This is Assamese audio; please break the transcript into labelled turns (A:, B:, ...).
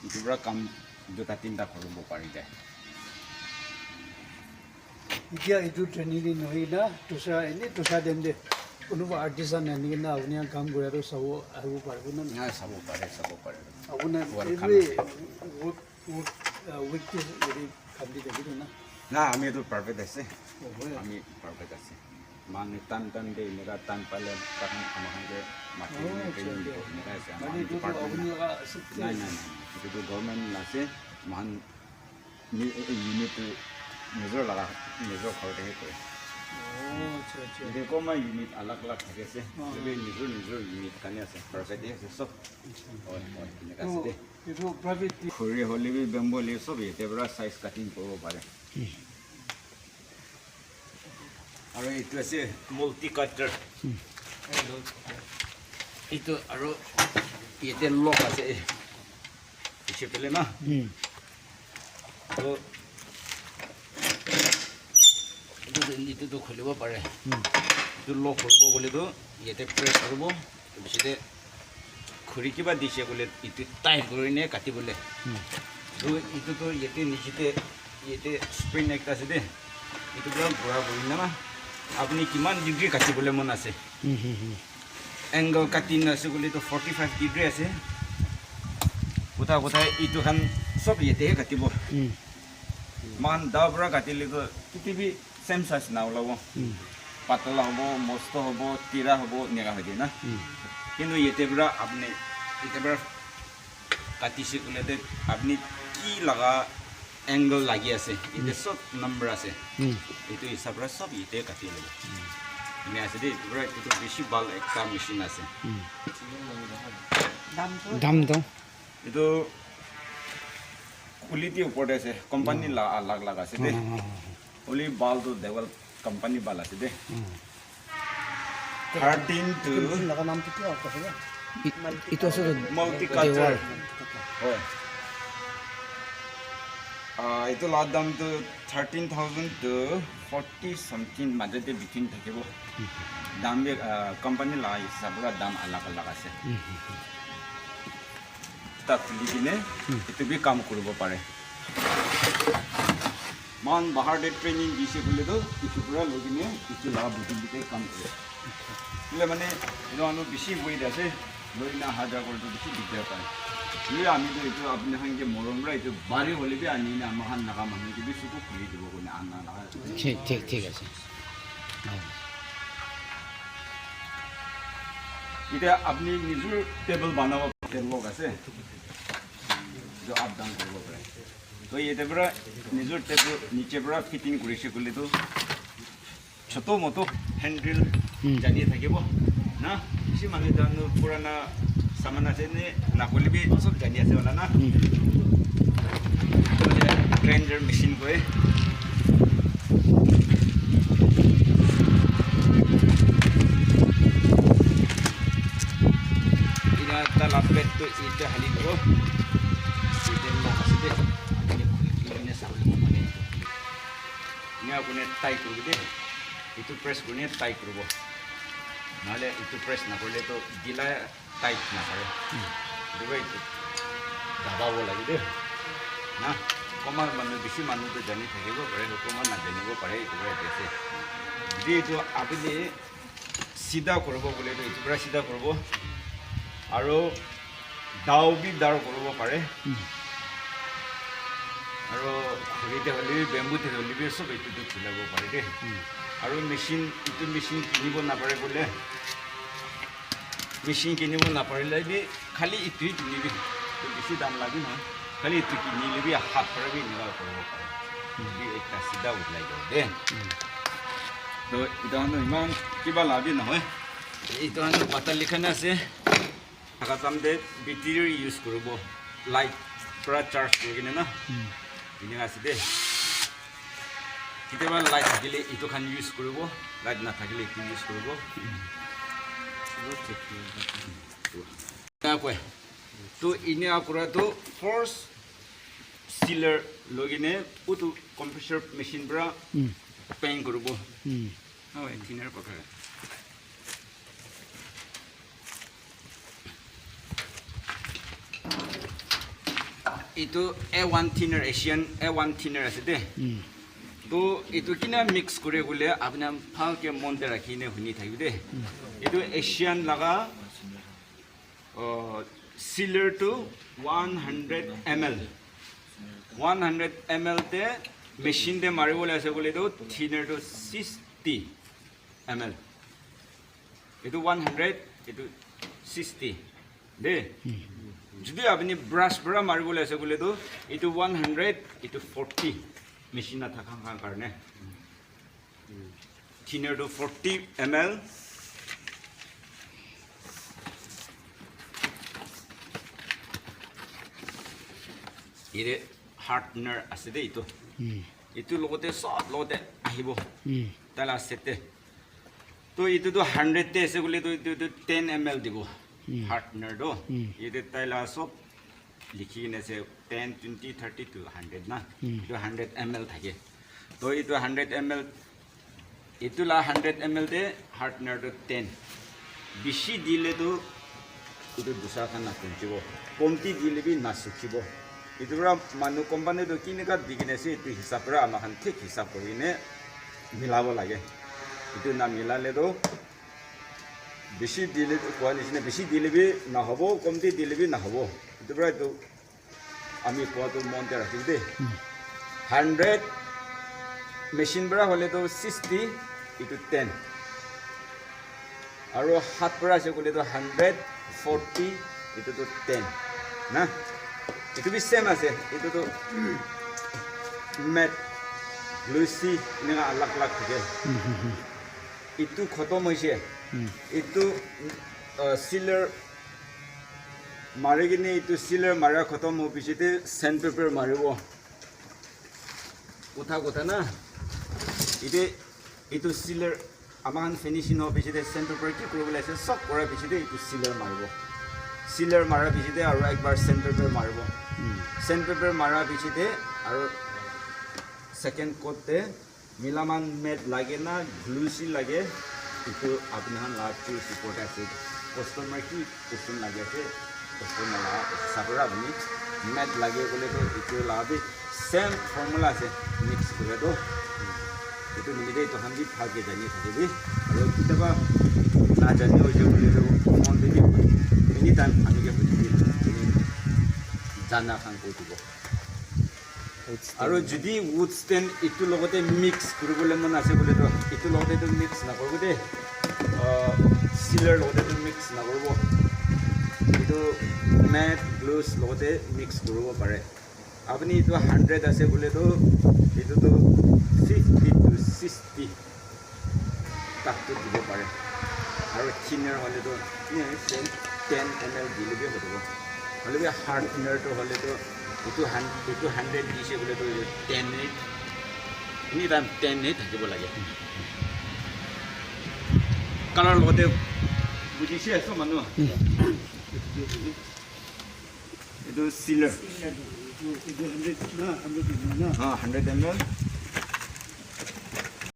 A: ইটোৰ পৰা কাম দুটা তিনিটা কৰিব পাৰি যায়
B: এতিয়া এইটো ট্ৰেইনিং নহয় না তুষা এনেই তুষা দিম দে কোনোবা আৰ্টিষ্ট আনি কিনে আপুনি কাম কৰে আৰু চাব আহিব পাৰিব না
A: নাই চাব পাৰে
B: আপোনাৰ
A: Welcome.
B: উইকটো যদি কাম দি থাকিব না
A: না আমি এইটো পাৰফেক্ট আছে আমি পাৰফেক্ট আছে মানে টান দে এনেকুৱা টান পালে তাখন আমাকে মাতি ট্ৰেইনিং দিব এনেকুৱা আছে আমাৰ
B: মানে এইটো আপুনি লগা আছে
A: নাই এইটো গভৰ্ণমেণ্ট আছে মান ইউনিটটো নিজৰ লগা নিজৰ ঘৰতেহে কৰে দেখো মই ইউনিট আলাগ থাকে আছে নিজৰ ইউনিট কাৰণে আছে পাৰফেক্টে আছে চব হয় এনেকুৱা আছে দে
B: এইটো প্ৰাইভেট
A: খৰি হ'লে বি বেম্বলি চব এতিয়াৰ পৰা চাইজ কাটিং কৰিব পাৰে আৰু এইটো আছে মাল্টি কাটাৰ এইটো আৰু ইয়াতে লক আছে পিছে পেলে না এইটোতো খুলিব পাৰে এইটো লক কৰিব গ'লেতো ইয়াতে প্ৰেছ কৰিব তাৰপিছতে খৰি কিবা দিছে বোলে ইটো টাইট কৰি নে কাটিবলৈ তো এইটোতো ইয়াতে নিচেতে ইয়াতে স্প্ৰিং একটা আছে দেই এইটো পুৰা ঘূৰা কৰি না আপুনি কিমান ডিগ্ৰী কাটিবলৈ মন আছে এংগল কাটি আছে বুলিতো 45 ডিগ্ৰী আছে কথা এইটোখন চব ইয়াতেহে কাটিব মান দাৰ পৰা কাটিলেতো পৃথিৱী চেম চাইজ নাওলাব পাতলা হ'ব মস্ত হ'ব তিৰা হ'ব এনেকুৱা হৈ দিয়ে না কিন্তু ইয়াতে পৰা আপুনি ইয়াতে পৰা কাটিছে ক'লেতে আপুনি কি লগা এংগল লাগি আছে ইয়াতে চব নম্বৰ আছে এইটো হিচাপে চব ইয়াতে কাটি ল'ব এনে আছে দেই পুৰা এইটো বেছি ভাল একটা মেচিন আছে
C: দামটো
A: এইটো কোৱালিটিৰ ওপৰতে আছে কোম্পানী লাগ আছে দেই অলি বালটো দেৱাল কোম্পানী বাল আছে দেই 13 to
B: লগা নামটো কি আছে
C: এইটো আছে
A: মাল্টি কাটাৰ হয় এইটো লাষ্ট দামটো 13,000 to 40 something মাজতে বিকিন থাকিব দাম কোম্পানী লাই হিচাপে দাম আলাগ আছে তাত খুলি কিনে এইটো বি কাম কৰিব পাৰে মান বাহাৰতে ট্ৰেইনিং দিছে বুলিতো ইটো পৰা লৈ কিনে ইটো লগা বুটিতে কাম কৰে বোলে মানে এইটো মানুহ বেছি ৱেইট আছে লৈ কিনে অহা যোৱা কৰোঁতে বেছি দিগদাৰ পায় আমিতো এইটো আপুনি সংখ্যে মৰম পৰা এইটো বাৰী হ'লে বি আনি কিনে আমাৰ নাগা মানুহকে বি চকু খুলি দিব কোনে আনা লগা
C: ঠিক আছে
A: এতিয়া আপুনি নিজৰ টেবল বনাব লগ আছে আপ ডাউন কৰিব পাৰে তো ইয়াতে পৰা নিজৰ টেবল নিচে পৰা ফিটিং কৰিছে ক'লেতো ছোট মটো হেণ্ডেল জানি থাকিব না বেছি মানুহ জানো পুৰণা সামান আছে নে নাকলি বি চব জানি আছে ওলা না গ্ৰাইণ্ডাৰ মেচিন কয় এটা লাভলেটটো এটা হালি দিব এটা লক আছে দে আপুনি খুলি চাবলৈ মানে এনে আপুনি টাইট কৰিব দে এইটো প্ৰেছ কৰি টাইট কৰিব নহ'লে এইটো প্ৰেছ নকৰিলেতো গিলা টাইট নাপাৰে এইটো দাবাব লাগে দেই না অকণমান মানুহ বেছি মানুহটো জানি থাকিব পাৰে অকণমান নাজানিব পাৰে এইটো পৰা আছে যদি এইটো আপুনি চিধা কৰিব বুলিতো এইটো পৰা চিধা কৰিব আৰু দাও বি দাৰ কৰিব পাৰে আৰু খৰিতে হ'লে বেম্বুতে হ'লে বি চব এইটোতো চিলাব পাৰে দেই আৰু মেচিন এইটো মেচিন কিনিব নাপাৰে বোলে মেচিন কিনিব নাপাৰিলে বি খালি ইটোৱে কিনিবি বেছি দাম লাগে নহয় খালি ইটো কিনিলে বি হাত পৰা বি এনেকুৱা কৰিব পাৰে একটা চিধা ওলাই যাব দেই তো এটা ইমান কিবা লাভি নহয় এইটো পাতা লিখানে আছে থাকা চামতে বেটেৰী ইউজ কৰিব লাইট পৰা চাৰ্জ কৰি কিনে না এনেকুৱা আছে দেই কেতিয়াবা লাইট থাকিলে এইটো খান ইউজ কৰিব লাইট নাথাকিলে এইটো ইউজ কৰিব কয় তো এনে কৰাটো ফাৰ্ষ্ট চিলাৰ লৈ কিনে এইটো কম্প্ৰেছৰ মেচিন পৰা পেইণ্ট কৰিব হয় থিনাৰ প্ৰকাৰে এইটো A1 thinner Asian A1 thinner আছে দে তো এইটো কিনা মিক্স করে গলে আপনি ভালকে মনতে রাখি নে শুনি থাকিব দে এইটো এশিয়ান লাগা সিলার টু 100 ml 100 ml তে মেশিন দে মারিবলে আছে বলে তো থিনার টু 60 ml এইটো 100 এইটো 60 দে যদি আপনি ব্রাশ বড়া মারিবলে আছে বলে তো এইটো 100 এইটো 40 মেশিন না থাকার কারণে থিনার টু 40 ml ইরে হার্টনার আছে দে এইটো এইটো লগতে সব লগতে আহিব তালা সেতে তো এইটো তো 100 তে আছে বলে তো এইটো 10 ml দিব হার্টনার দো ইতে তাইলা সব লিখি নেছে 10 20 30 to 100 না তো 100 ml থাকে তো এইটো 100 ml ইতুলা 100 ml তে হার্টনার তো 10 বেশি দিলে তো itu dosa kan nak kunci bo, komti dilebi masuk cibo. Itu orang manu kompani tu kini kat bikin sih itu hisap berapa makan tik hisap kau ini milawo lagi. Itu nak milale tu besi dilebi kualisi ni besi dilebi nak hobo, komti dilebi nak hobo. Itu berapa tu kami kuat tu monte rasi deh. 100 mesin berapa oleh tu 60 itu 10. Aru hat berapa sih oleh tu 140 itu tu 10. Nah, itu bisa masih itu tu mat lucy ni alak-alak je. Itu khotom hoise. Itu sealer mari gini itu sealer mara khotom ho pisite sandpaper maribo. Kotha na. Itu sealer aman finishing ho pisite sandpaper ki korobole ase sob kora pisite itu sealer maribo. Sealer mara pisite aru ekbar sandpaper maribo. Sandpaper mara pisite aru second coat te milaman mat lage na glucy lage itu apni han last support ase customer ki question lage ase customer la sabra bani mat lage bole to itu labe same formula se mix kore do itu milide to han bi phage jani thake aru kitaba na jani hoje bole to on de anytime ani ke buji jana khan ko dibo আৰু যদি উড ষ্টেন ইটো লগতে মিক্স কৰিবলৈ মন আছে বলে তো ইটো লগতে তো মিক্স না কৰিব দে সিলাৰ লগতে তো মিক্স না কৰিব ইটো ম্যাট গ্লুজ লগতে মিক্স কৰিব পাৰে আপুনি ইটো 100 আছে বলে তো ইটো তো 50 to 60 তাকটো দিব পাৰে আৰু থিনাৰ হলে তো 10 ml দিলেবে হ'ব হলে হাৰ্ড থিনাৰ তো হলে তো itu 100 dice boleh tu 10 minit ini dalam 10 minit saja boleh lagi kalau lo tu buji sih so mana itu sealer
B: itu 100 na 100
A: 100 ml